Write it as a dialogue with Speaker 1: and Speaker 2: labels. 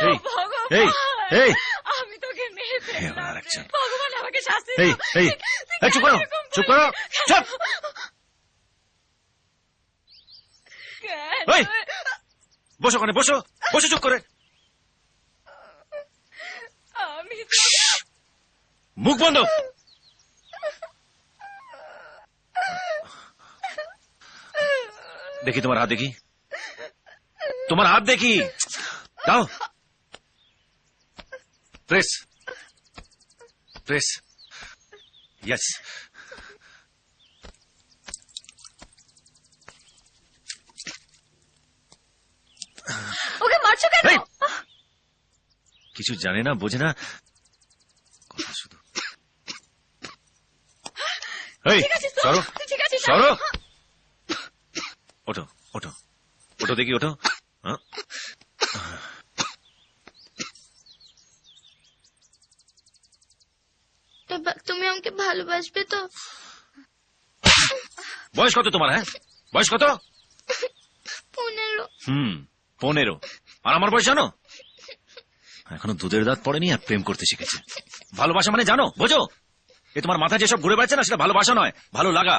Speaker 1: এই এই এই
Speaker 2: আমি তোকে মেরে ফেললাম।
Speaker 1: রাখছেন
Speaker 2: ভগবান আমাকে শাস্তি
Speaker 1: এই এই এই চুপ করো চুপ করো চুপ এই বসো ওখানে বসো বসো চুপ করে
Speaker 2: আমি
Speaker 1: মুখ বন্ধ দেখি তোমার হাত দেখি তোমার হাত দেখি দাও প্রেস প্রেস ইয়েস
Speaker 2: ওকে মারছো কেন?
Speaker 1: কিছু জানে না বোঝে না কথা শুধু এই
Speaker 2: ঠিক আছে তো?
Speaker 1: সরো
Speaker 2: ঠিক আছে
Speaker 1: সরো ওঠো ওঠো ওঠো দেখি ওঠো হ্যাঁ?
Speaker 3: এবার তুমি আমাকে ভালোবাসবে তো?
Speaker 1: বয়স কত তোমার? হ্যাঁ বয়স কত?
Speaker 3: 15।
Speaker 1: 15 আর আমার বয়স জানো? এখনো দুধের দাঁত পড়েনি আর প্রেম করতে শিখেছে। ভালোবাসা মানে জানো বোঝো? এ তোমার মাথায় যেসব ঘুরে বেড়াচ্ছে না সেটা ভালোবাসা নয়, ভালো লাগা।